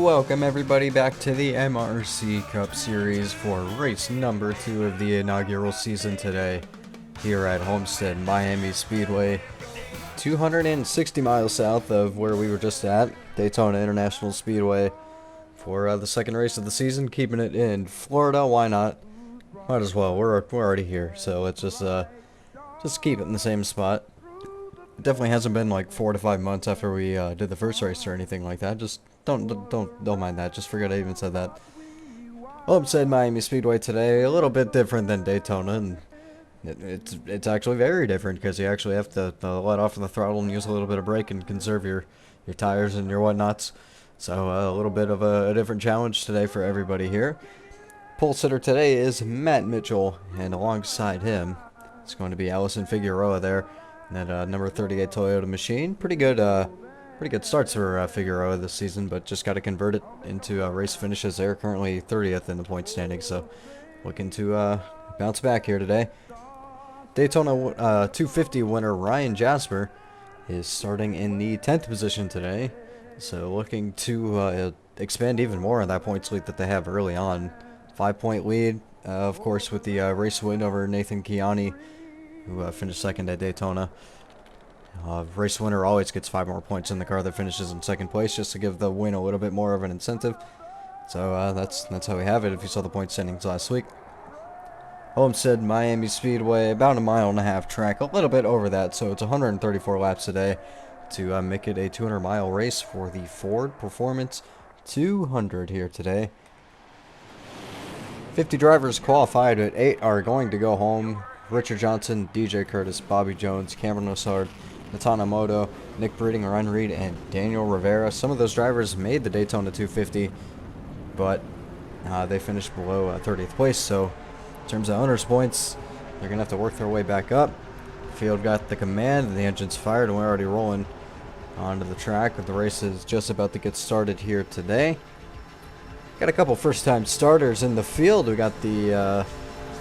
Welcome everybody back to the MRC Cup Series for race number 2 of the inaugural season today here at Homestead-Miami Speedway, 260 miles south of where we were just at, Daytona International Speedway, for the second race of the season, keeping it in Florida. Why not? Might as well. We're already here, so let's just keep it in the same spot. It definitely hasn't been like 4 to 5 months after we did the first race or anything like that. Just don't mind that. Just forget I even said that. Homestead-Miami Speedway today, a little bit different than Daytona, and it's actually very different because you actually have to let off the throttle and use a little bit of brake and conserve your tires and your whatnots. So a little bit of a different challenge today for everybody here. Pole sitter today is Matt Mitchell, and alongside him it's going to be Allison Figueroa there. And that number 38 Toyota machine. Pretty good starts for Figueroa this season, but just got to convert it into race finishes. They're currently 30th in the point standing, so looking to bounce back here today. Daytona 250 winner Ryan Jasper is starting in the 10th position today, so looking to expand even more on that points lead that they have early on. 5-point lead, of course, with the race win over Nathan Kiani, who finished second at Daytona. Race winner always gets 5 more points in the car that finishes in second place, just to give the win a little bit more of an incentive. So that's how we have it. If you saw the point standings last week, Homestead-Miami Speedway, about a 1.5 mile track, a little bit over that, so it's 134 laps a day to make it a 200-mile race for the Ford Performance 200 here today. 50 drivers qualified, but 8 are going to go home. Richard Johnson, DJ Curtis, Bobby Jones, Cameron Osard, Natana Moto, Nick Breeding, Ryan Reed, and Daniel Rivera. Some of those drivers made the Daytona 250, but they finished below 30th place. So in terms of owners' points, they're going to have to work their way back up. The field got the command, and the engine's fired, and we're already rolling onto the track. The race is just about to get started here today. Got a couple first-time starters in the field. We got the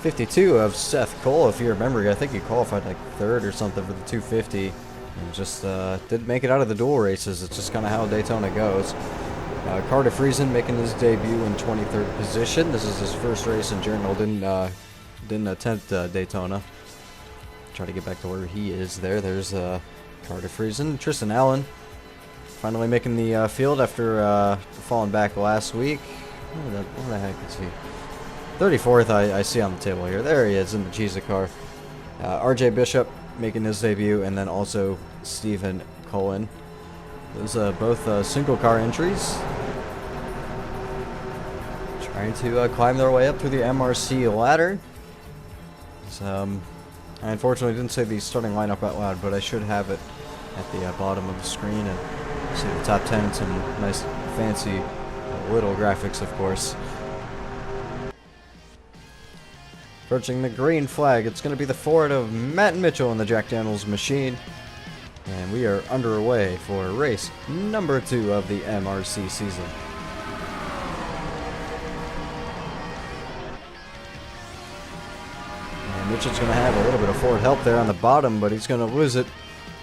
52 of Seth Cole. If you remember, I think he qualified like 3rd or something for the 250 and just didn't make it out of the dual races. It's just kind of how Daytona goes. Carter Friesen making his debut in 23rd position. This is his first race in general. Didn't attempt Daytona. Try to get back to where he is there. There's Carter Friesen. Tristan Allen finally making the field after falling back last week. Where the heck is he? 34th I see on the table here. There he is in the Cheez-It car. RJ Bishop making his debut, and then also Stephen Cullen. Those both single car entries. Trying to climb their way up through the MRC ladder. I unfortunately didn't say the starting lineup out loud, but I should have it at the bottom of the screen, and see the top 10 and some nice fancy little graphics, of course. Approaching the green flag, it's going to be the Ford of Matt Mitchell in the Jack Daniels machine. And we are underway for race number 2 of the MRC season. And Mitchell's going to have a little bit of Ford help there on the bottom, but he's going to lose it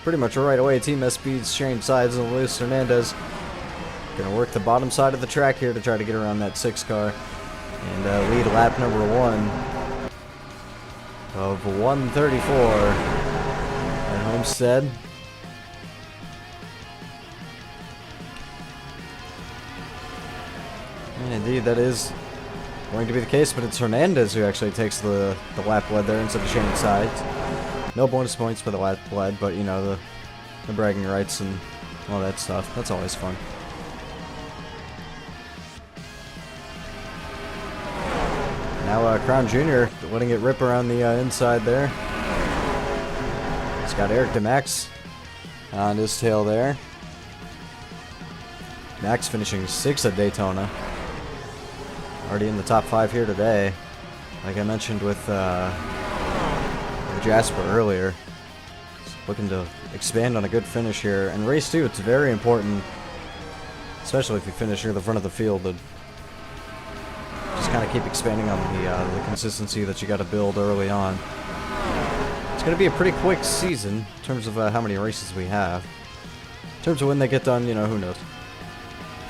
pretty much right away. Team SP's sharing sides, and Luis Hernandez going to work the bottom side of the track here to try to get around that 6 car and lead lap number 1 of 134 at Homestead. And indeed, that is going to be the case, but it's Hernandez who actually takes the lap lead there instead of sharing sides. No bonus points for the lap lead, but you know, the bragging rights and all that stuff. That's always fun. Now Crown Jr. letting it rip around the inside there. He's got Eric DeMax on his tail there. Max finishing 6th at Daytona. Already in the top 5 here today. Like I mentioned with Jasper earlier. He's looking to expand on a good finish here. And race 2, it's very important, especially if you finish near the front of the field, to just kind of keep expanding on the consistency that you got to build early on. It's going to be a pretty quick season in terms of how many races we have. In terms of when they get done, you know, who knows.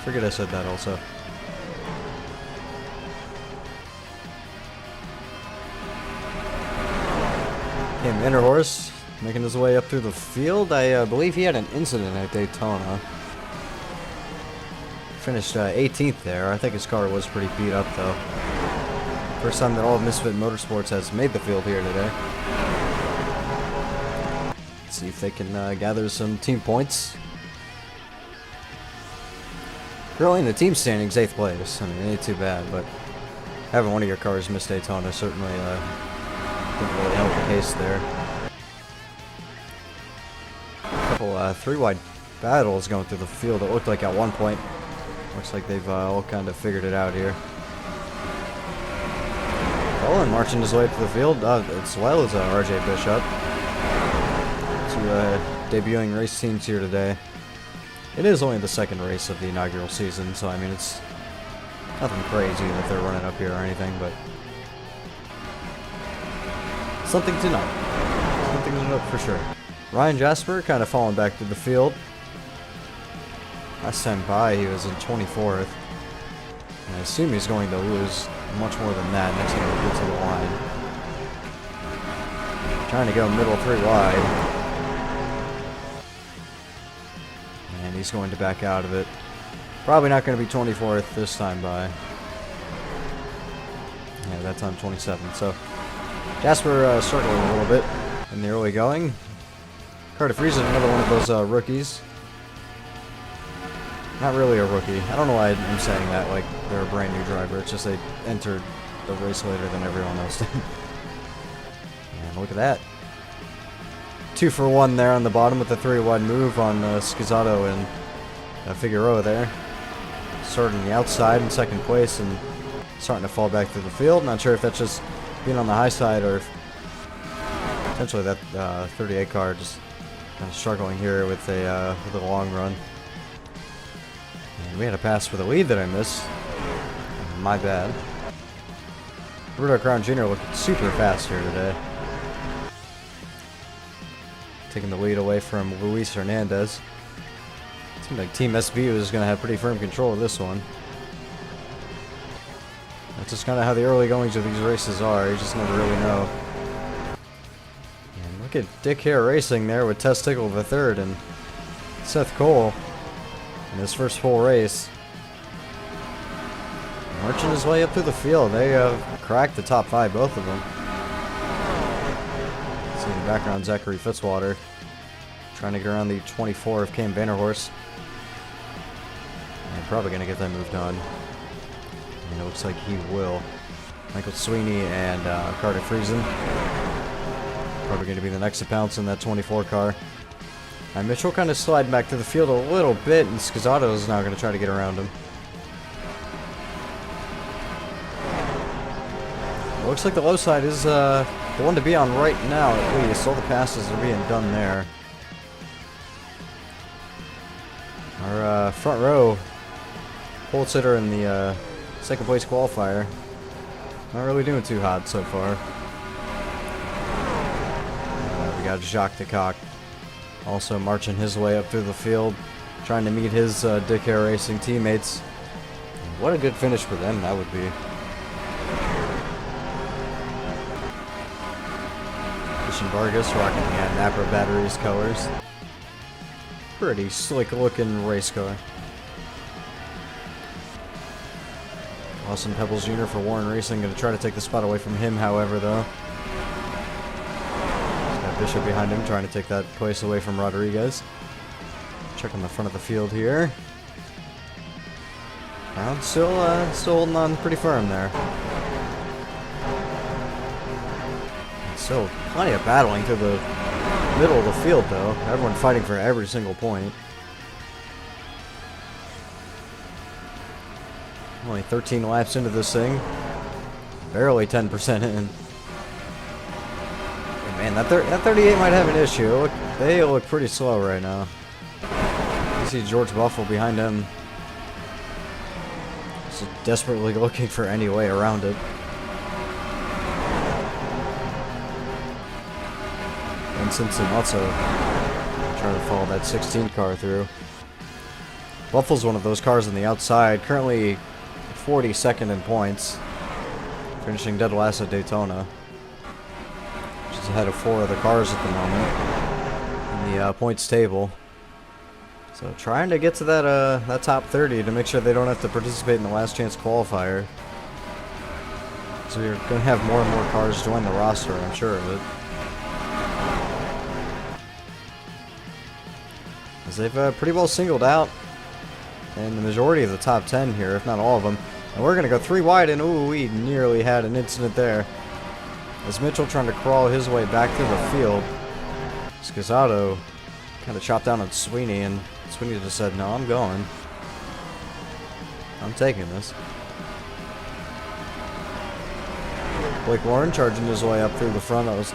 Forget I said that also. Okay, Manderhorse making his way up through the field. I believe he had an incident at Daytona. Finished 18th there. I think his car was pretty beat up though. First time that all of Misfit Motorsports has made the field here today. Let's see if they can gather some team points. Currently in the team standings, 8th place. I mean, it ain't too bad, but having one of your cars miss Daytona certainly didn't really help the case there. A couple three-wide battles going through the field. It looked like at one point. Looks like they've all kind of figured it out here. Owen marching his way to the field, as well as RJ Bishop. Two debuting race teams here today. It is only the second race of the inaugural season, so I mean it's nothing crazy that they're running up here or anything, but something to note. Something to note for sure. Ryan Jasper kind of falling back to the field. Last time by, he was in 24th. And I assume he's going to lose much more than that next time we get to the line. Trying to go middle 3 wide. And he's going to back out of it. Probably not going to be 24th this time by. Yeah, that time 27th. So Jasper struggling a little bit in the early going. Carter Friesen, another one of those rookies. Not really a rookie. I don't know why I'm saying that like they're a brand new driver. It's just they entered the race later than everyone else did. And look at that. 2 for 1 there on the bottom with the 3-wide move on Schizato and Figueroa there. Starting the outside in second place and starting to fall back through the field. Not sure if that's just being on the high side or if potentially that 38 car just kind of struggling here with a long run. And we had a pass for the lead that I missed. My bad. Roberto Crown Jr. looked super fast here today. Taking the lead away from Luis Hernandez. Seemed like Team SB was going to have pretty firm control of this one. That's just kind of how the early goings of these races are. You just never really know. And look at Dick Hare Racing there with Testicle the third and Seth Cole in his first full race. Marching his way up through the field. They cracked the top 5, both of them. See in the background, Zachary Fitzwater trying to get around the 24 of Cam Vanderhorst. And probably going to get that moved on. And it looks like he will. Michael Sweeney and Carter Friesen. Probably going to be the next to pounce in that 24 car. And Mitchell kind of sliding back to the field a little bit, and Schizato is now going to try to get around him. Looks like the low side is the one to be on right now, at least. All the passes are being done there. Our front row pole sitter in the second place qualifier. Not really doing too hot so far. We got Jacques Decock also marching his way up through the field, trying to meet his Dick Hare Racing teammates. What a good finish for them that would be. Christian Vargas rocking the Napa Batteries colors. Pretty slick looking race car. Austin Pebbles Jr. for Warren Racing, going to try to take the spot away from him, however, though. He's got Bishop behind him, trying to take that place away from Rodriguez. Check on the front of the field here. Brown still holding on pretty firm there. Still plenty of battling through the middle of the field, though. Everyone fighting for every single point. Only 13 laps into this thing. Barely 10% in. And man, that 38 might have an issue. They look pretty slow right now. You see George Buffalo behind him. Just desperately looking for any way around it. And Simpson also trying to follow that 16 car through. Buffalo's one of those cars on the outside, currently 42nd in points, finishing dead last at Daytona. Just ahead of 4 other cars at the moment in the points table. So trying to get to that top 30 to make sure they don't have to participate in the last chance qualifier. So you're going to have more and more cars join the roster, I'm sure of it. As they've pretty well singled out in the majority of the top 10 here, if not all of them. And we're going to go 3 wide, and ooh, we nearly had an incident there. As Mitchell trying to crawl his way back through the field. Scazzotto kind of chopped down on Sweeney, and Sweeney just said, no, I'm going. I'm taking this. Blake Warren charging his way up through the front as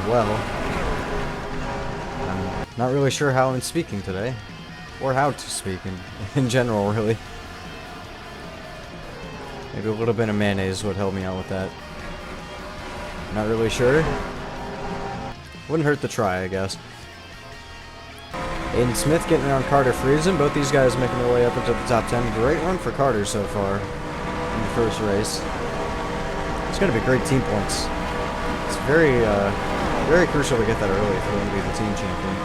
well. I'm not really sure how I'm speaking today, or how to speak in general, really. Maybe a little bit of mayonnaise would help me out with that. Not really sure. Wouldn't hurt to try, I guess. Aiden Smith getting around Carter Friesen. Both these guys making their way up into the top 10. Great run for Carter so far in the first race. It's going to be great team points. It's very, very crucial to get that early if you want to be the team champion.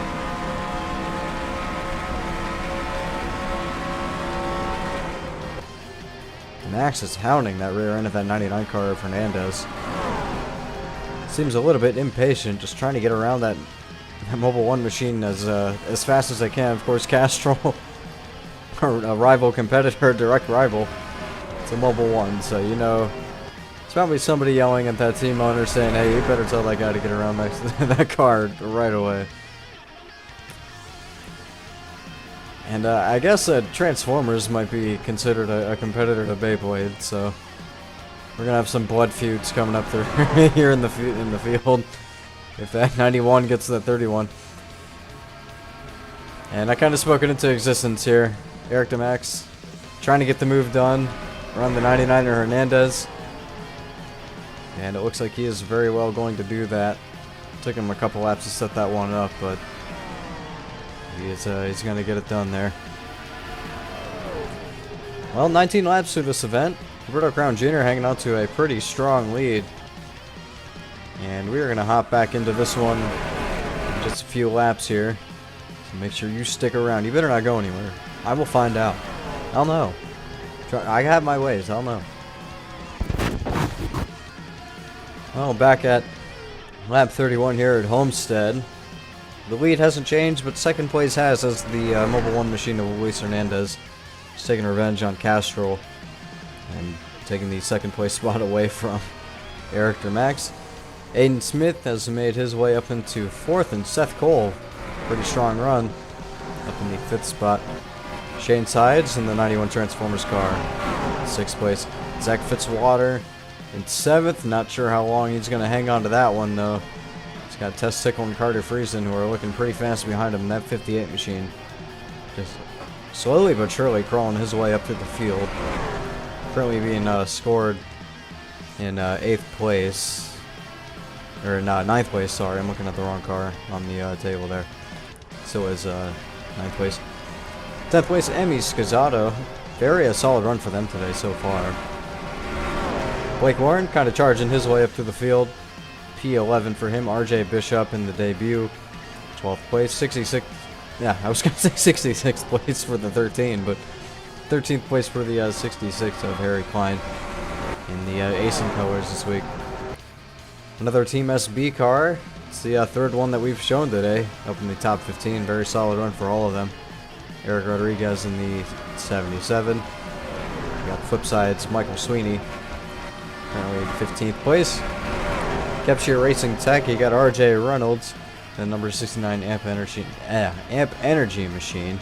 Max is hounding that rear end of that 99 car of Hernandez. Seems a little bit impatient, just trying to get around that Mobile 1 machine as fast as they can. Of course, Castrol, a rival competitor, direct rival, it's a Mobile 1, so you know, it's probably somebody yelling at that team owner saying, hey, you better tell that guy to get around next to that car right away. And I guess Transformers might be considered a competitor to Beyblade, so we're gonna have some blood feuds coming up through here in the field if that 91 gets to that 31. And I kind of spoke it into existence here. Eric DeMax trying to get the move done around the 99er Hernandez, and it looks like he is very well going to do that. Took him a couple laps to set that one up, but he's going to get it done there. Well, 19 laps through this event. Roberto Crown Jr. hanging on to a pretty strong lead. And we're going to hop back into this one in just a few laps here. So make sure you stick around. You better not go anywhere. I will find out. I'll know. I have my ways. I'll know. Well, back at lap 31 here at Homestead. The lead hasn't changed, but second place has as the Mobile 1 machine of Luis Hernandez. He's taking revenge on Castrol and taking the second place spot away from Eric DeMax. Aiden Smith has made his way up into 4th, and Seth Cole, pretty strong run, up in the 5th spot. Shane Sides in the 91 Transformers car, 6th place. Zach Fitzwater in 7th, not sure how long he's going to hang on to that one though. He's got Tess Tickle and Carter Friesen, who are looking pretty fast behind him in that 58 machine. Just slowly but surely crawling his way up through the field. Currently being scored in 8th place. Or no, 9th place, sorry. I'm looking at the wrong car on the table there. So is 9th place. 10th place, Emmy Scazzotto. Very a solid run for them today so far. Blake Warren kind of charging his way up through the field. P11 for him. RJ Bishop in the debut. 12th place. 66th. Yeah, I was going to say 66th place for the 13, but 13th place for the 66th of Harry Klein in the Acing colors this week. Another Team SB car. It's the 3rd one that we've shown today. Up in the top 15. Very solid run for all of them. Eric Rodriguez in the 77. We got Flipside's Michael Sweeney. Currently in 15th place. Kepshire Racing Tech, you got RJ Reynolds. The number 69 Amp Energy Machine.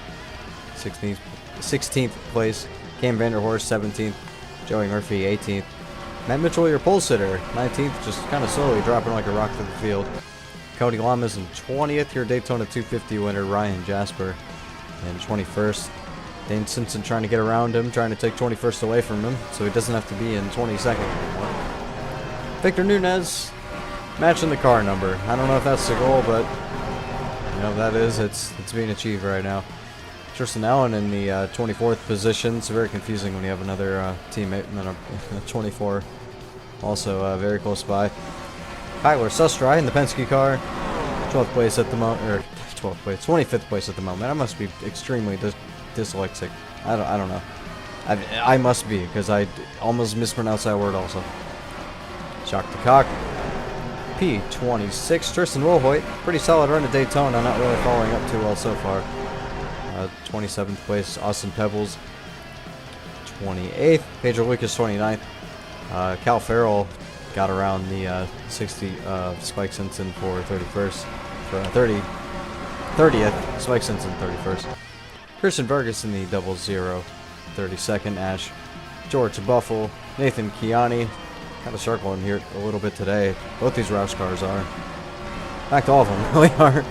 16th place. Cam Vanderhorst, 17th. Joey Murphy, 18th. Matt Mitchell, your pole sitter, 19th, just kind of slowly dropping like a rock through the field. Cody Lamas in 20th, your Daytona 250 winner, Ryan Jasper, in 21st. Dane Simpson trying to get around him, trying to take 21st away from him, so he doesn't have to be in 22nd anymore. Victor Nunez, matching the car number. I don't know if that's the goal, but you know, that is, it's being achieved right now. Tristan Allen in the 24th position. It's very confusing when you have another teammate in a 24. Also very close by. Kyler Sustry in the Penske car. 12th place at the moment, or 12th place, 25th place at the moment. I must be extremely dyslexic. I don't know. I must be, because I almost mispronounced that word also. Shock to cock. P26, Tristan Wilhoit. Pretty solid run at Daytona, not really following up too well so far. 27th place, Austin Pebbles. 28th, Pedro Lucas 29th. Cal Farrell got around the 60 Spike Simpson for 31st. For 30th, Spike Simpson 31st. Christian Burgess in the 00. 32nd, Ash. George Buffle. Nathan Kiani. Kind of circling here a little bit today. Both these Roush cars are. In fact, all of them really are.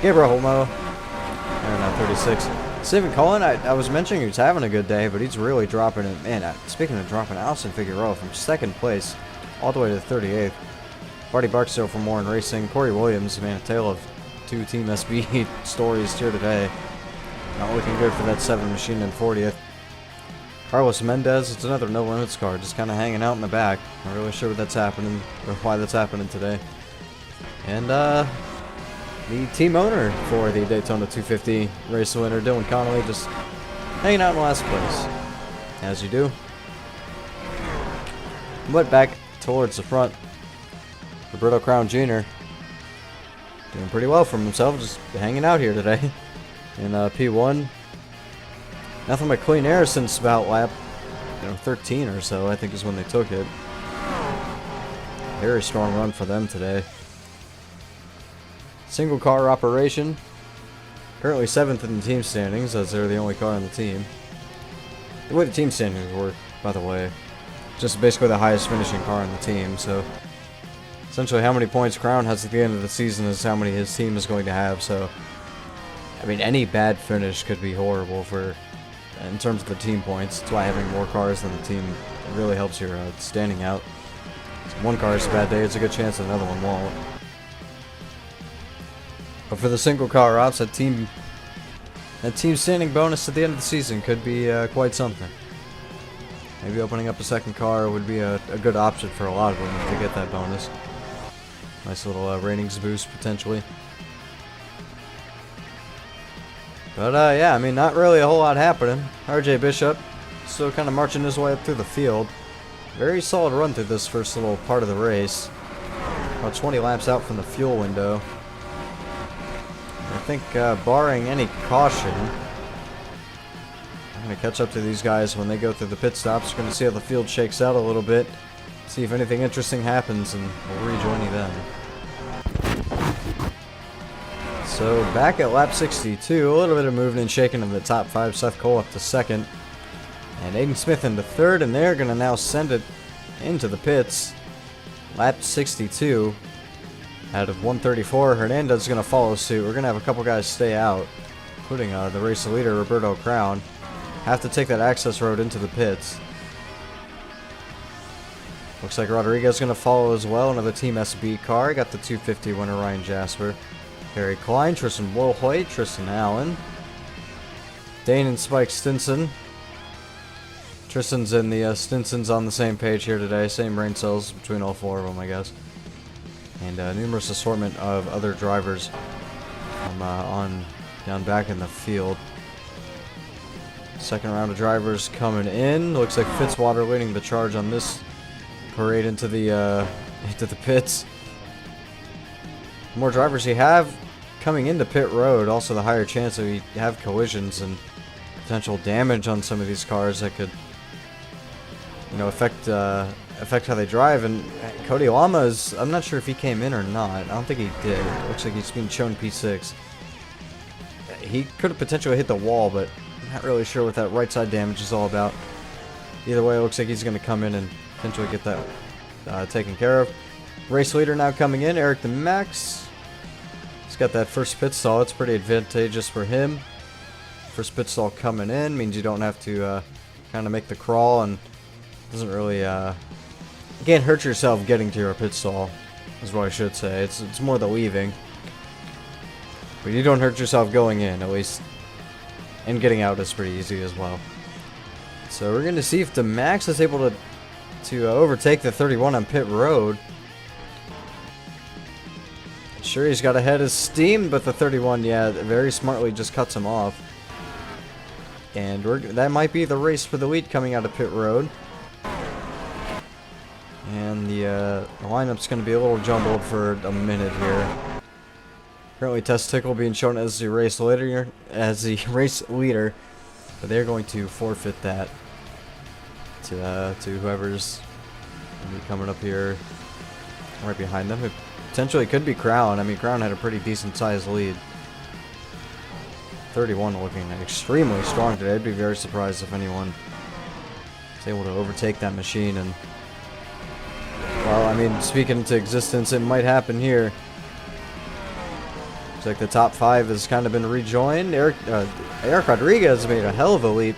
Gabriel Holmo. And 36. Steven Cullen, I was mentioning he's having a good day, but he's really dropping it. Man, speaking of dropping, Allison Figueroa from 2nd place all the way to 38th. Barty Barksdale from Warren Racing. Corey Williams, man, a tale of two Team SB stories here today. Not looking good for that 7 machine in 40th. Carlos Mendez, it's another No Limits car, just kind of hanging out in the back. Not really sure what that's happening, or why that's happening today. And the team owner for the Daytona 250 race winner, Dylan Connolly, just hanging out in last place, as you do. But back towards the front, Roberto Crown Jr. doing pretty well for himself, just hanging out here today. In P1, nothing but clean air since about lap 13 or so, I think is when they took it. Very strong run for them today. Single car operation. Currently 7th in the team standings, as they're the only car on the team. The way the team standings work, by the way, just basically the highest finishing car on the team, so essentially how many points Crown has at the end of the season is how many his team is going to have, so I mean, any bad finish could be horrible for, in terms of the team points. That's why having more cars than the team really helps your standing out. So one car is a bad day, it's a good chance that another one won't. But for the single car ops, that team standing bonus at the end of the season could be quite something. Maybe opening up a second car would be a good option for a lot of them to get that bonus. Nice little ratings boost potentially. But yeah, I mean, not really a whole lot happening. RJ Bishop still kind of marching his way up through the field. Very solid run through this first little part of the race. About 20 laps out from the fuel window. I think barring any caution, I'm going to catch up to these guys when they go through the pit stops. We're going to see how the field shakes out a little bit. See if anything interesting happens, and we'll rejoin you then. So back at lap 62, a little bit of movement and shaking in the top 5. Seth Cole up to 2nd. And Aiden Smith into 3rd, and they're going to now send it into the pits. Lap 62. Out of 134, Hernandez is going to follow suit. We're going to have a couple guys stay out, including the race leader, Roberto Crown. Have to take that access road into the pits. Looks like Rodriguez is going to follow as well. Another Team SB car. Got the 250 winner, Ryan Jasper. Harry Klein, Tristan Wilhoit, Tristan Allen. Dane and Spike Stinson. Tristan's and the Stinsons on the same page here today. Same brain cells between all 4 of them, I guess. And numerous assortment of other drivers on down back in the field. Second round of drivers coming in. Looks like Fitzwater leading the charge on this parade into the pits. The more drivers you have coming into pit road, also the higher chance that we have collisions and potential damage on some of these cars that could, affect how they drive. And Cody Lama is, I'm not sure if he came in or not. I don't think he did. It looks like he's being shown P6. He could have potentially hit the wall, but I'm not really sure what that right side damage is all about. Either way, it looks like he's going to come in and potentially get that taken care of. Race leader now coming in, Eric the Max. He's got that first pit stall. It's pretty advantageous for him. First pit stall coming in means you don't have to kind of make the crawl, and doesn't really you can't hurt yourself getting to your pit stall, is what I should say. It's more the leaving. But you don't hurt yourself going in, at least. And getting out is pretty easy as well. So we're going to see if the Max is able to overtake the 31 on pit road. Sure, he's got ahead of steam, but the 31, yeah, very smartly just cuts him off. And that might be the race for the lead coming out of pit road. And the lineup's going to be a little jumbled for a minute here. Currently, Testicle being shown as the race leader, but they're going to forfeit that to whoever's going to be coming up here right behind them. It potentially could be Crown. I mean, Crown had a pretty decent sized lead. 31 looking extremely strong today. I'd be very surprised if anyone is able to overtake that machine. And well, I mean, speaking into existence, it might happen here. Looks like the top 5 has kind of been rejoined. Eric Rodriguez made a hell of a leap.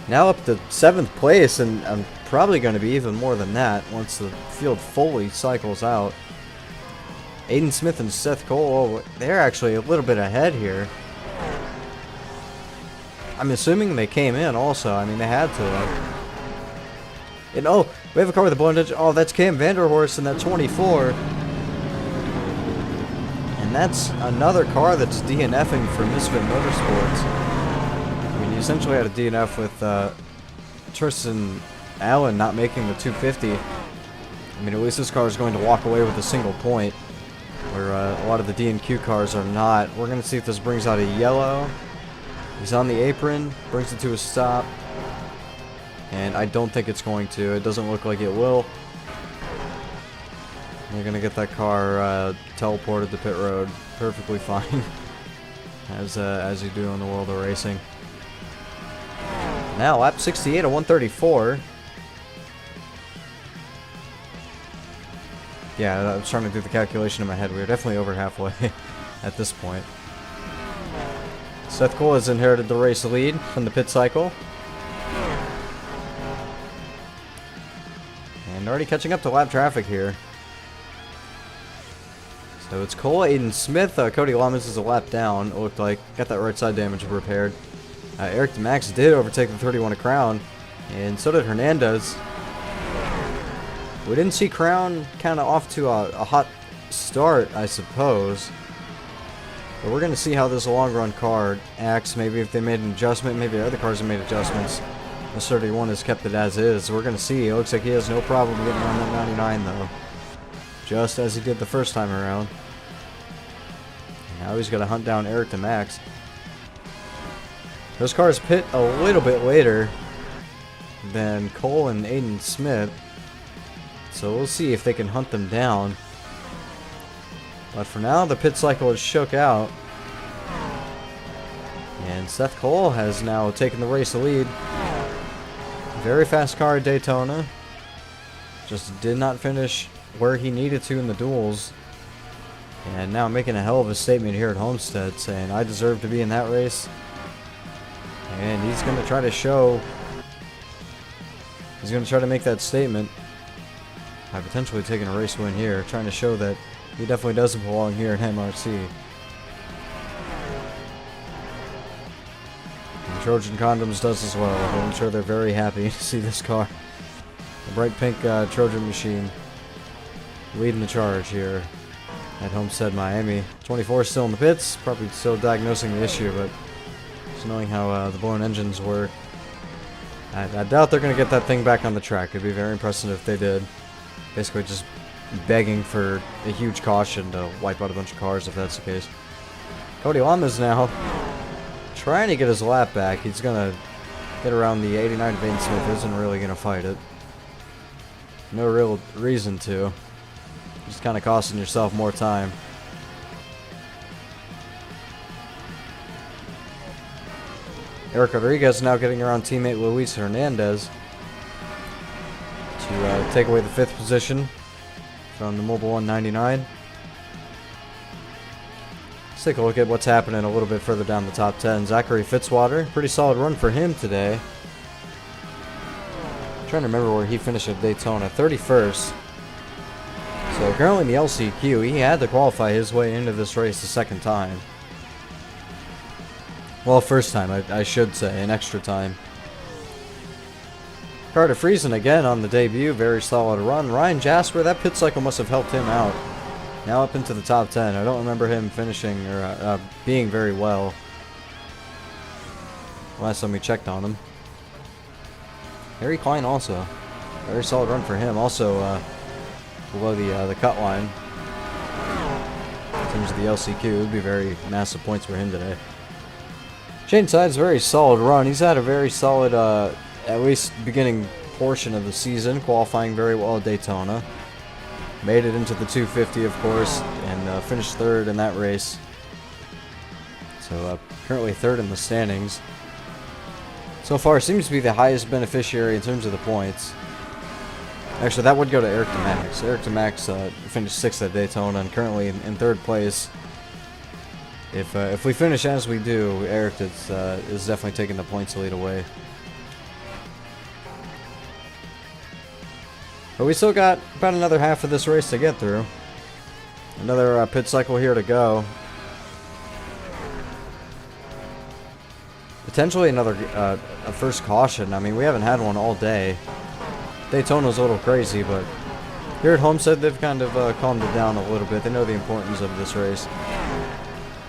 Now up to 7th place, and I'm probably going to be even more than that once the field fully cycles out. Aiden Smith and Seth Cole, they're actually a little bit ahead here. I'm assuming they came in also. I mean, they had to. And oh, we have a car with a blown engine. Oh, that's Cam Vanderhorst in that 24. And that's another car that's DNFing for Misfit Motorsports. I mean, you essentially had a DNF with Tristan Allen not making the 250. I mean, at least this car is going to walk away with a single point, where a lot of the D&Q cars are not. We're going to see if this brings out a yellow. He's on the apron, brings it to a stop. And I don't think it's going to. It doesn't look like it will. They're going to get that car teleported to pit road perfectly fine. as you do in the world of racing. Now, lap 68 at 134. Yeah, I was trying to do the calculation in my head. We were definitely over halfway at this point. Seth Cole has inherited the race lead from the pit cycle. And already catching up to lap traffic here. So it's Cole, Aiden Smith, Cody Lamas is a lap down, it looked like. Got that right side damage repaired. Eric DeMax did overtake the 31 of Crown, and so did Hernandez. We didn't see Crown kind of off to a hot start, I suppose. But we're going to see how this long run car acts. Maybe if they made an adjustment, maybe other cars have made adjustments. This 31 has kept it as is. We're going to see. It looks like he has no problem getting around that 99 though. Just as he did the first time around. Now he's got to hunt down Eric DeMax. Those cars pit a little bit later than Cole and Aiden Smith. So we'll see if they can hunt them down. But for now, the pit cycle is shook out. And Seth Cole has now taken the race lead. Very fast car at Daytona. Just did not finish where he needed to in the duels. And now making a hell of a statement here at Homestead, saying, I deserve to be in that race. And he's going to try to show... He's going to try to make that statement by potentially taking a race win here, trying to show that he definitely doesn't belong here in MRC. And Trojan Condoms does as well. I'm sure they're very happy to see this car. The bright pink Trojan machine leading the charge here at Homestead-Miami. 24 still in the pits, probably still diagnosing the issue, but just knowing how the blown engines work, I doubt they're going to get that thing back on the track. It'd be very impressive if they did. Basically just begging for a huge caution to wipe out a bunch of cars if that's the case. Cody Lamas now trying to get his lap back. He's going to get around the 89 Aiden Smith. Isn't really going to fight it. No real reason to. Just kind of costing yourself more time. Eric Rodriguez now getting around teammate Luis Hernandez to take away the 5th position from the Mobile 199. Let's take a look at what's happening a little bit further down the top 10. Zachary Fitzwater, pretty solid run for him today. I'm trying to remember where he finished at Daytona, 31st. So So currently in the LCQ, he had to qualify his way into this race the second time. Well, first time, I should say, an extra time. Carter Friesen again on the debut, very solid run. Ryan Jasper, that pit cycle must have helped him out. Now up into the top 10. I don't remember him finishing or being very well last time we checked on him. Harry Klein also, very solid run for him. Also below the cut line in terms of the LCQ, it would be very massive points for him today. Shane Sides, very solid run. He's had a very solid, at least beginning portion of the season, qualifying very well at Daytona. Made it into the 250, of course, and finished third in that race. So currently third in the standings. So far, seems to be the highest beneficiary in terms of the points. Actually, that would go to Eric DeMax. Eric DeMax finished 6th at Daytona and currently in 3rd place. If we finish as we do, Eric is definitely taking the points lead away. But we still got about another half of this race to get through. Another pit cycle here to go. Potentially another a first caution. I mean, we haven't had one all day. Daytona's a little crazy, but here at Homestead, they've kind of calmed it down a little bit. They know the importance of this race.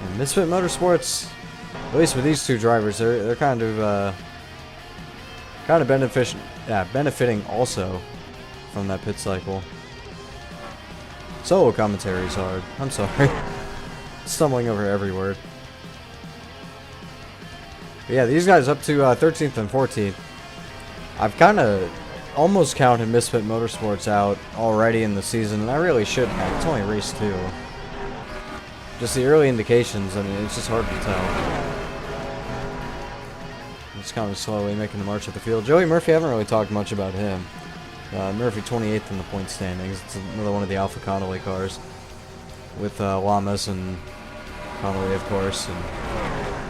And Misfit Motorsports, at least with these two drivers, they're kind of benefiting also from that pit cycle. Solo commentary is hard. I'm sorry. Stumbling over every word. But yeah, these guys up to 13th and 14th. I've kind of almost counted Misfit Motorsports out already in the season, and I really shouldn't have. It's only race 2. Just the early indications, I mean, it's just hard to tell. Just kind of slowly making the march of the field. Joey Murphy, I haven't really talked much about him. Murphy 28th in the point standings. It's another one of the Alpha Connolly cars. With Lamas and Connolly, of course. And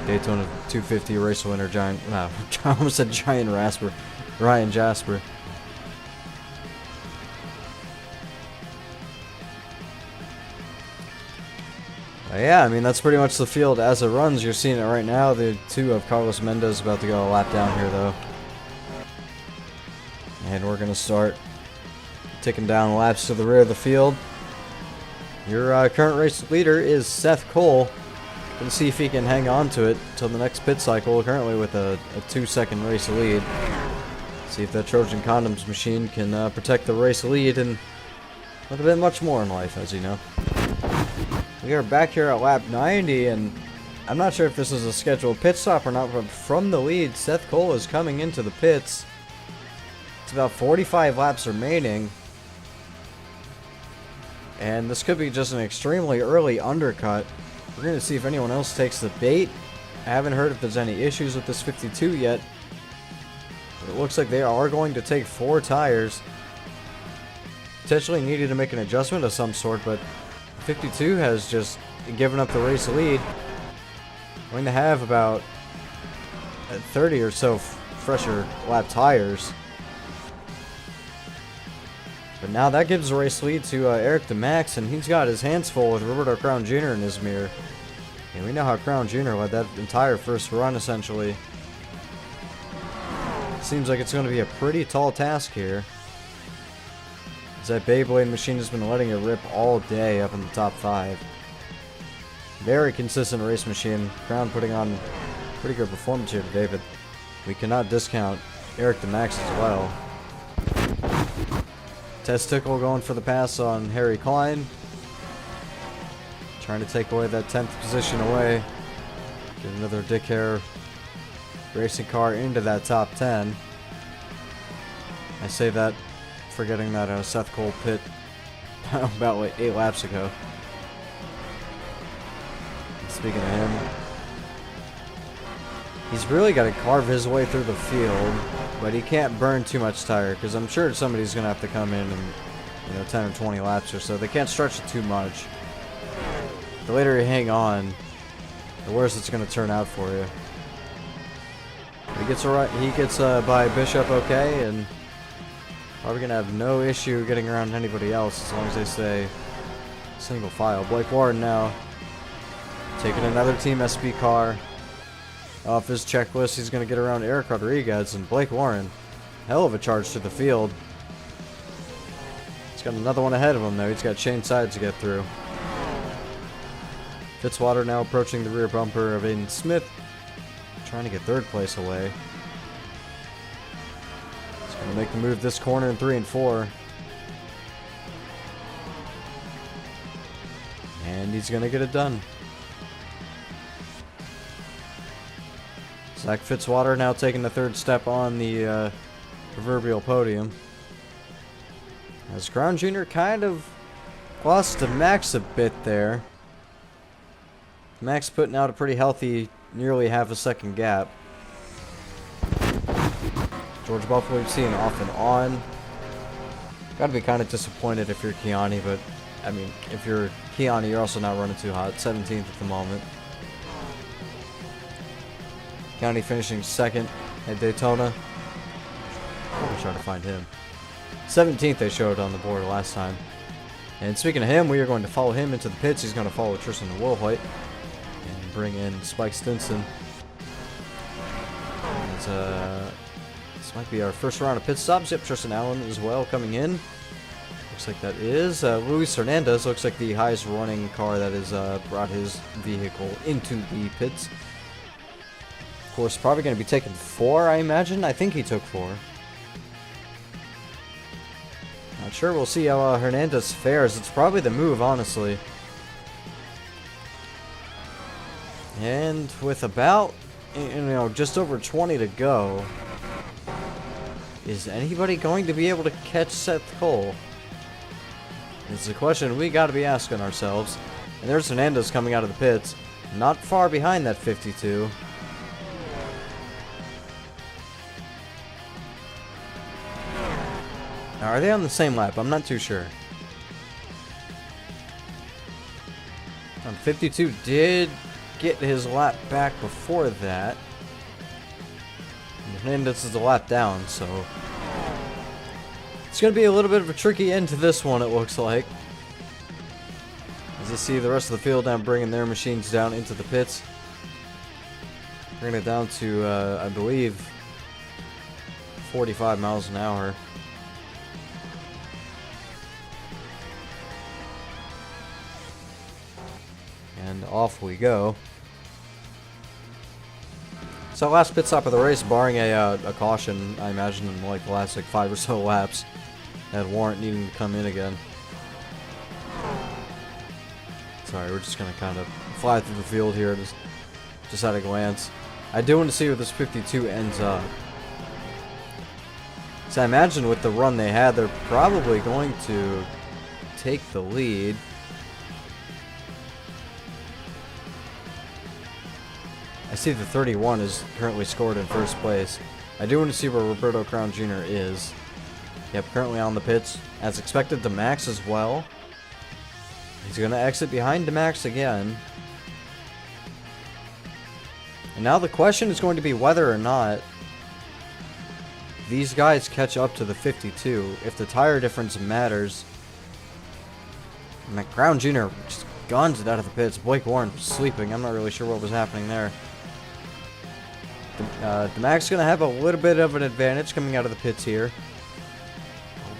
Daytona 250 race winner, I almost said Giant Rasper. Ryan Jasper. Yeah, I mean, that's pretty much the field as it runs. You're seeing it right now. The 2 of Carlos Mendez about to go a lap down here, though. And we're going to start ticking down laps to the rear of the field. Your current race leader is Seth Cole. Going to see if he can hang on to it till the next pit cycle, currently with a 2-second race lead. See if that Trojan Condoms machine can protect the race lead and a little bit much more in life, as you know. We are back here at lap 90, and I'm not sure if this is a scheduled pit stop or not, but from the lead, Seth Cole is coming into the pits. It's about 45 laps remaining. And this could be just an extremely early undercut. We're going to see if anyone else takes the bait. I haven't heard if there's any issues with this 52 yet. But it looks like they are going to take 4 tires. Potentially needed to make an adjustment of some sort, but 52 has just given up the race lead. Going to have about 30 or so fresher lap tires. But now that gives the race lead to Eric DeMax, and he's got his hands full with Roberto Crown Jr. in his mirror. And we know how Crown Jr. led that entire first run, essentially. Seems like it's going to be a pretty tall task here. As that Beyblade machine has been letting it rip all day up in the top 5. Very consistent race machine. Crown putting on pretty good performance here today, but we cannot discount Eric DeMax as well. Testicle going for the pass on Harry Klein. Trying to take away that 10th position away. Get another Dick Hare racing car into that top 10. I say that forgetting that Seth Cole pit about like 8 laps ago. And speaking of him, he's really got to carve his way through the field, but he can't burn too much tire because I'm sure somebody's going to have to come in and 10 or 20 laps or so. They can't stretch it too much. The later you hang on, the worse it's going to turn out for you. He gets by Bishop okay, and Probably going to have no issue getting around anybody else as long as they stay single file. Blake Warren now taking another Team SB car. Off his checklist, he's going to get around Eric Rodriguez and Blake Warren. Hell of a charge to the field. He's got another one ahead of him, though. He's got Shane Sides to get through. Fitzwater now approaching the rear bumper of Aiden Smith. Trying to get third place away. He's going to make the move this corner in 3 and 4. And he's going to get it done. Zach Fitzwater now taking the third step on the proverbial podium. As Crown Jr. kind of lost to Max a bit there. Max putting out a pretty healthy, nearly half a second gap. George Buffalo we've seen off and on. Gotta be kind of disappointed if you're Keani, but I mean, if you're Keani, you're also not running too hot. 17th at the moment. Keani finishing second at Daytona. I'm trying to find him. 17th they showed on the board last time. And speaking of him, we are going to follow him into the pits. He's going to follow Tristan Wilhoit and bring in Spike Stinson. This might be our first round of pit stops. Yep, Tristan Allen as well coming in. Looks like that is Luis Hernandez. Looks like the highest running car that has brought his vehicle into the pits. Of course, probably going to be taking 4, I imagine. I think he took 4. Not sure. We'll see how Hernandez fares. It's probably the move, honestly. And with about, just over 20 to go, is anybody going to be able to catch Seth Cole? It's a question we got to be asking ourselves. And there's Hernandez coming out of the pits, not far behind that 52. Now, are they on the same lap? I'm not too sure. 52 did get his lap back before that. And Hernandez is a lap down, so it's going to be a little bit of a tricky end to this one, it looks like. As I see the rest of the field now bringing their machines down into the pits. Bringing it down to, I believe, 45 miles an hour. And off we go. So last pit stop of the race, barring a caution, I imagine in like the last 5 or so laps, that warrant needing to come in again. Sorry, we're just gonna kind of fly through the field here, just at a glance. I do want to see where this 52 ends up. So I imagine with the run they had, they're probably going to take the lead. I see the 31 is currently scored in first place. I do want to see where Roberto Crown Jr. is. Yep, currently on the pits. As expected, DeMax as well. He's going to exit behind DeMax again. And now the question is going to be whether or not these guys catch up to the 52. If the tire difference matters. Crown Jr. just guns it out of the pits. Blake Warren was sleeping. I'm not really sure what was happening there. DeMax is going to have a little bit of an advantage coming out of the pits here.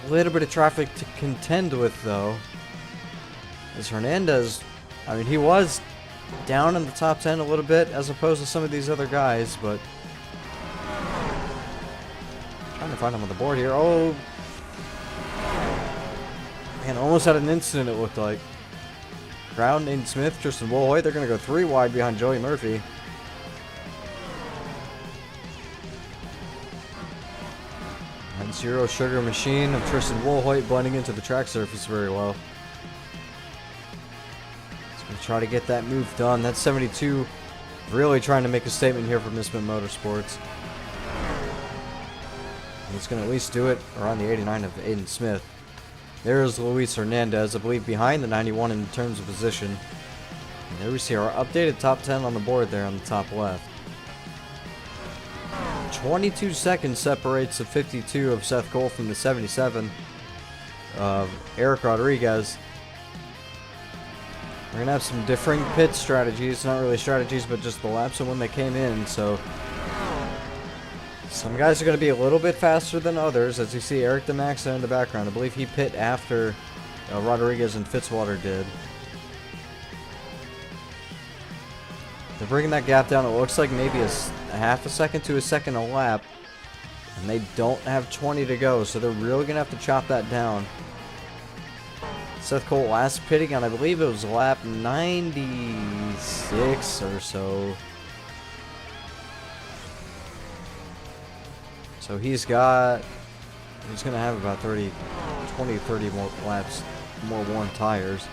A little bit of traffic to contend with, though. As Hernandez, I mean, he was down in the top 10 a little bit as opposed to some of these other guys, but trying to find him on the board here. Oh, man, almost had an incident, it looked like. Crown, Aiden Smith, Tristan Wilhoit, they're going to go 3 wide behind Joey Murphy. And Zero Sugar Machine of Tristan Wilhoit blending into the track surface very well. He's going to try to get that move done. That's 72 really trying to make a statement here for Misfit Motorsports. And he's going to at least do it around the 89 of Aiden Smith. There's Luis Hernandez, I believe, behind the 91 in terms of position. And there we see our updated top 10 on the board there on the top left. 22 seconds separates the 52 of Seth Cole from the 77 of Eric Rodriguez. We're going to have some differing pit strategies. Not really strategies, but just the laps and when they came in. So some guys are going to be a little bit faster than others. As you see, Eric DeMax in the background. I believe he pit after Rodriguez and Fitzwater did. They're bringing that gap down. It looks like maybe a half a second to a second a lap. And they don't have 20 to go, so they're really going to have to chop that down. Seth Cole last pitting on, I believe it was lap 96 or so. So he's going to have about 30 more laps, more worn tires.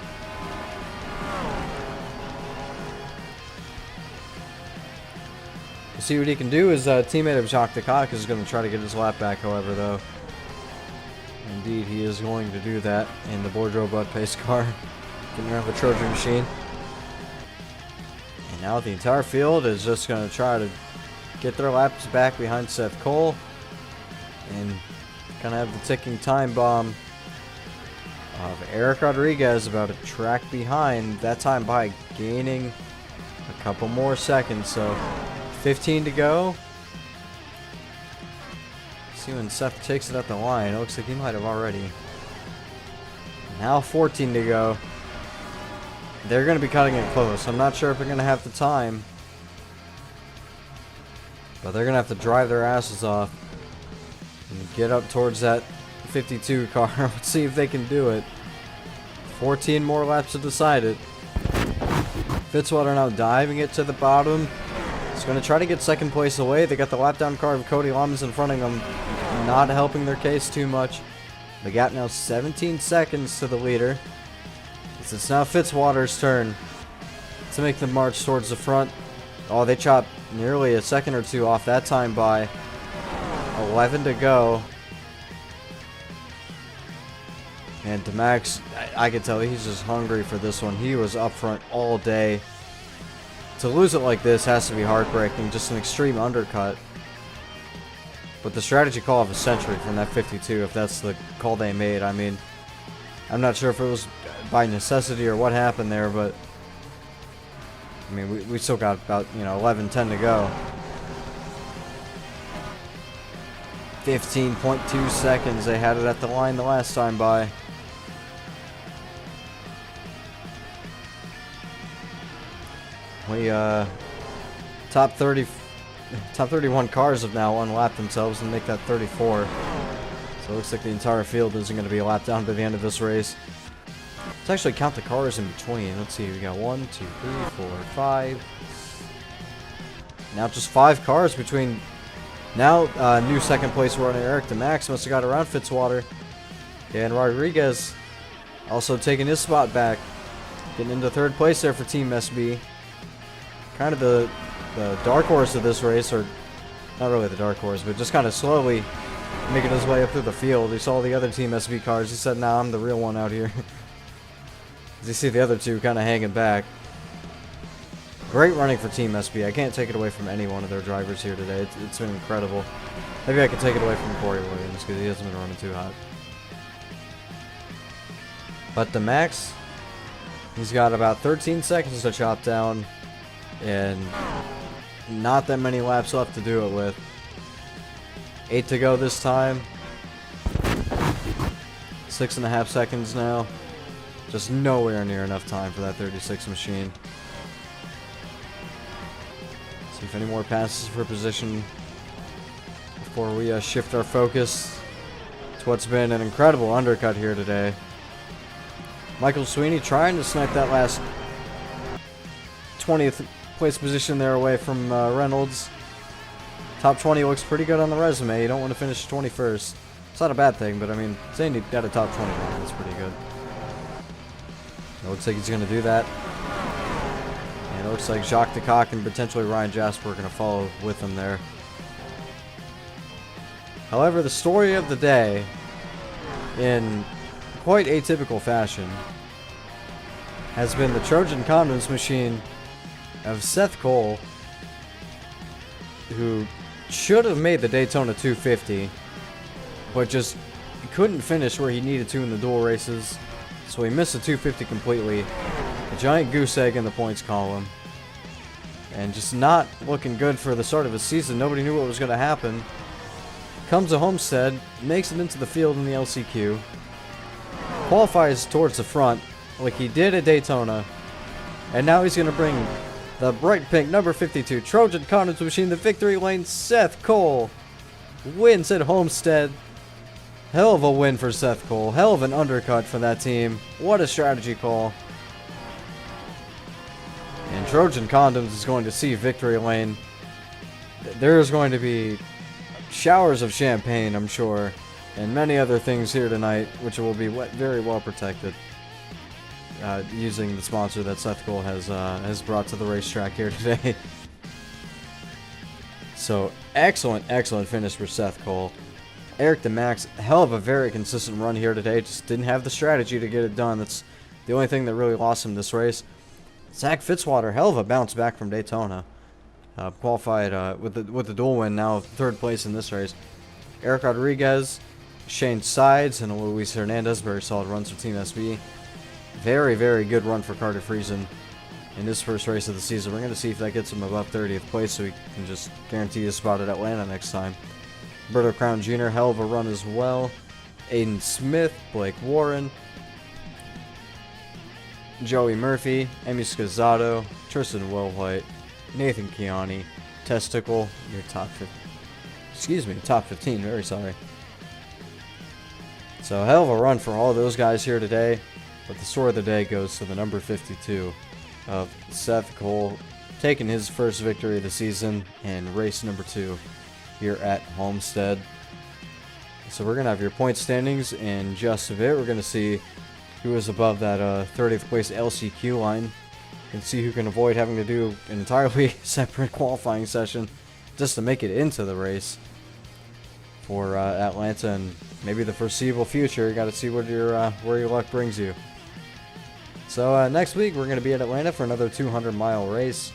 We'll see what he can do. His teammate of Jacques Decock is going to try to get his lap back, however, though. Indeed, he is going to do that in the Boudreaux Bud pace car, getting around the Trojan machine. And now the entire field is just going to try to get their laps back behind Seth Cole and kind of have the ticking time bomb of Eric Rodriguez about a track behind. That time by gaining a couple more seconds. So 15 to go. See when Seth takes it at the line. It looks like he might have already. Now 14 to go. They're going to be cutting it close. I'm not sure if they're going to have the time, but they're going to have to drive their asses off and get up towards that 52 car. Let's see if they can do it. 14 more laps to decide it. Fitzwater now diving it to the bottom. He's going to try to get second place away. They got the lap down car of Cody Lammers in front of them, not helping their case too much. The gap now 17 seconds to the leader. It's now Fitzwater's turn to make the march towards the front. Oh, they chopped nearly a second or two off that time by 11 to go. And DeMax, I could tell he's just hungry for this one. He was up front all day. To lose it like this has to be heartbreaking, just an extreme undercut. But the strategy call of a century from that 52, if that's the call they made. I mean, I'm not sure if it was by necessity or what happened there, but I mean, we still got about, 11, 10 to go. 15.2 seconds. They had it at the line the last time by. We top 31 cars have now unlapped themselves and make that 34. So it looks like the entire field isn't going to be lapped down by the end of this race. Let's actually count the cars in between. Let's see, we got 1, 2, 3, 4, 5. Now just 5 cars between. Now new second place runner Eric DeMax must have got around Fitzwater. And Rodriguez also taking his spot back, getting into third place there for Team SB. Kind of the dark horse of this race, or not really the dark horse, but just kind of slowly making his way up through the field. He saw the other Team SB cars. He said, "Nah, I'm the real one out here." As you see the other two kind of hanging back. Great running for Team SB. I can't take it away from any one of their drivers here today. It's been incredible. Maybe I could take it away from Corey Williams because he hasn't been running too hot. But the Max, he's got about 13 seconds to chop down and not that many laps left to do it with. 8 to go this time. 6.5 seconds now. Just nowhere near enough time for that 36 machine. See if any more passes for position before we shift our focus to what's been an incredible undercut here today. Michael Sweeney trying to snipe that last 20th place position there away from Reynolds. Top 20 looks pretty good on the resume. You don't want to finish 21st. It's not a bad thing, but I mean, saying you got a top 20 run, that's pretty good. It looks like he's going to do that. And it looks like Jacques Decock and potentially Ryan Jasper are going to follow with him there. However, the story of the day, in quite atypical fashion, has been the Trojan condoms machine of Seth Cole, who should have made the Daytona 250, but just couldn't finish where he needed to in the dual races, so he missed the 250 completely. A giant goose egg in the points column, and just not looking good for the start of his season. Nobody knew what was going to happen. Comes to Homestead, makes it into the field in the LCQ, qualifies towards the front like he did at Daytona, and now he's going to bring the bright pink number 52 Trojan Condoms machine the victory lane. Seth Cole wins at Homestead. Hell of a win for Seth Cole. Hell of an undercut for that team. What a strategy call. And Trojan Condoms is going to see victory lane. There's going to be showers of champagne, I'm sure, and many other things here tonight, which will be very well protected, using the sponsor that Seth Cole has brought to the racetrack here today. So excellent finish for Seth Cole. Eric DeMax, hell of a very consistent run here today. Just didn't have the strategy to get it done. That's the only thing that really lost him this race. Zach Fitzwater, hell of a bounce back from Daytona. Qualified with the dual win, now third place in this race. Eric Rodriguez, Shane Sides, and Luis Hernandez, very solid runs for Team SB. Very good run for Carter Friesen in his first race of the season. We're going to see if that gets him above 30th place, so he can just guarantee a spot at Atlanta next time. Roberto Crown Jr., hell of a run as well. Aiden Smith, Blake Warren, Joey Murphy, Emi Scazzotto, Tristan Wilhoit, Nathan Chiani, Testicle, your top 15, very sorry. So hell of a run for all those guys here today, but the story of the day goes to the number 52 of Seth Cole, taking his first victory of the season in race number 2 here at Homestead. So we're going to have your point standings in just a bit. We're going to see who is above that 30th place LCQ line. And see who can avoid having to do an entirely separate qualifying session just to make it into the race for Atlanta and maybe the foreseeable future. You got to see what where your luck brings you. So next week we're going to be at Atlanta for another 200-mile race.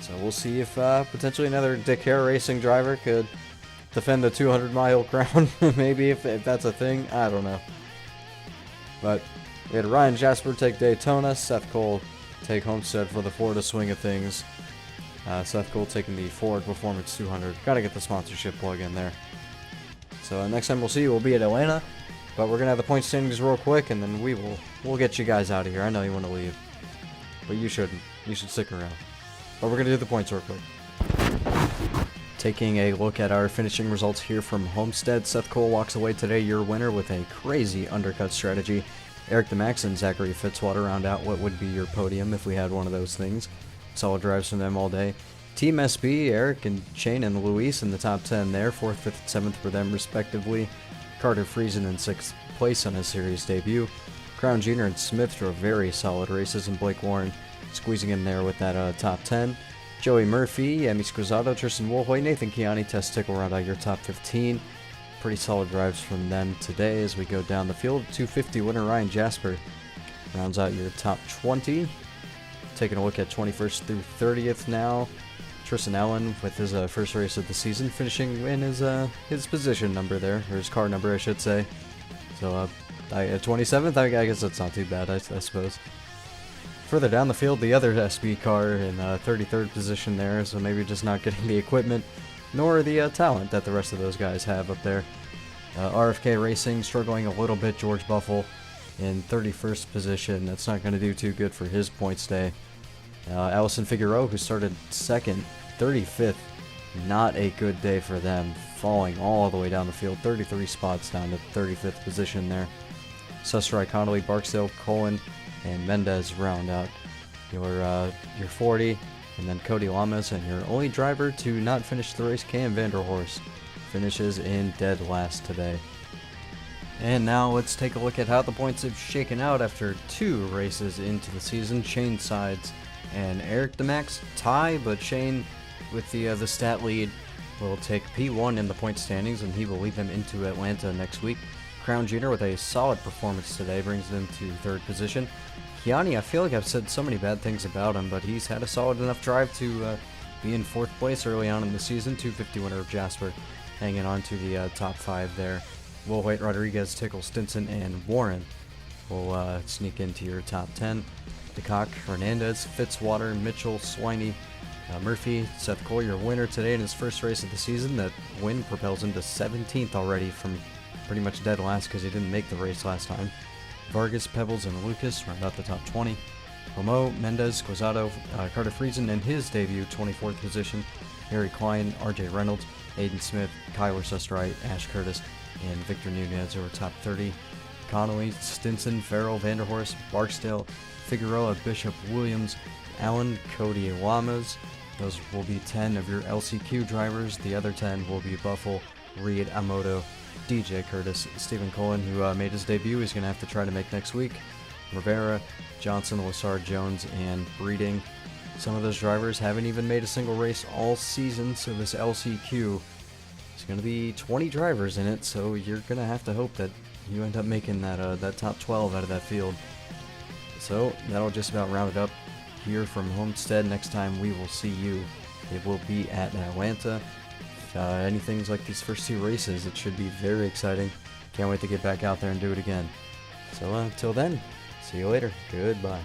So we'll see if potentially another Dick Hare Racing driver could defend the 200-mile crown. Maybe if that's a thing. I don't know. But we had Ryan Jasper take Daytona, Seth Cole take Homestead for the Florida swing of things. Seth Cole taking the Ford Performance 200. Gotta get the sponsorship plug in there. So next time we'll see you, we'll be at Atlanta. But we're gonna have the point standings real quick, and then we'll get you guys out of here. I know you want to leave, but you shouldn't. You should stick around. But we're gonna do the points real quick. Taking a look at our finishing results here from Homestead, Seth Cole walks away today your winner with a crazy undercut strategy. Eric DeMax and Zachary Fitzwater round out what would be your podium if we had one of those things. Solid drives from them all day. Team SB, Eric and Shane and Luis in the top 10 there, 4th, 5th, and 7th for them respectively. Carter Friesen in 6th place on his series debut. Crown Jr. and Smith drove very solid races, and Blake Warren squeezing in there with that top 10. Joey Murphy, Emi Squizzato, Tristan Wolhoy, Nathan Chiani, Testicle round out your top 15. Pretty solid drives from them today as we go down the field. 250 winner Ryan Jasper rounds out your top 20. Taking a look at 21st through 30th now. Tristan Allen with his first race of the season, finishing in his position number there, or his car number I should say. So at 27th, I guess that's not too bad, I suppose. Further down the field, the other SB car in 33rd position there, so maybe just not getting the equipment nor the talent that the rest of those guys have up there. RFK Racing struggling a little bit. George Buffle in 31st position. That's not going to do too good for his points day. Allison Figueroa, who started 2nd, 35th. Not a good day for them. Falling all the way down the field. 33 spots down to 35th position there. Susserai, Connolly, Barksdale, Cohen, and Mendez round out your 40. And then Cody Lamas, and your only driver to not finish the race, Cam Vanderhorst, finishes in dead last today. And now let's take a look at how the points have shaken out after 2 races into the season. Shane Sides and Eric DeMax tie, but Shane with the stat lead will take P1 in the point standings, and he will lead them into Atlanta next week. Crown Jr. with a solid performance today brings them to 3rd position. Chiani, I feel like I've said so many bad things about him, but he's had a solid enough drive to be in 4th place early on in the season. 250 winner of Jasper, hanging on to the top 5 there. Will White, Rodriguez, Tickle, Stinson, and Warren will sneak into your top 10. DeCock, Hernandez, Fitzwater, Mitchell, Swiney, Murphy, Seth Cole, your winner today in his first race of the season. That win propels him to 17th already from pretty much dead last because he didn't make the race last time. Vargas, Pebbles, and Lucas round out the top 20. Homo, Mendez, Quezado, Carter Friesen in his debut, 24th position. Harry Klein, RJ Reynolds, Aiden Smith, Kyler Susterite, Ash Curtis, and Victor Nunez over top 30. Connolly, Stinson, Farrell, Vanderhorst, Barksdale, Figueroa, Bishop, Williams, Allen, Cody, Lamas. Those will be 10 of your LCQ drivers. The other 10 will be Buffalo, Reed, Amoto, DJ Curtis, Stephen Cullen, who made his debut. He's going to have to try to make next week. Rivera, Johnson, Lassard, Jones, and Breeding. Some of those drivers haven't even made a single race all season, so this LCQ is going to be 20 drivers in it, so you're going to have to hope that you end up making that top 12 out of that field. So that'll just about round it up here from Homestead. Next time we will see you, it will be at Atlanta. Anything's like these first 2 races, it should be very exciting. Can't wait to get back out there and do it again. So until then, see you later. Goodbye.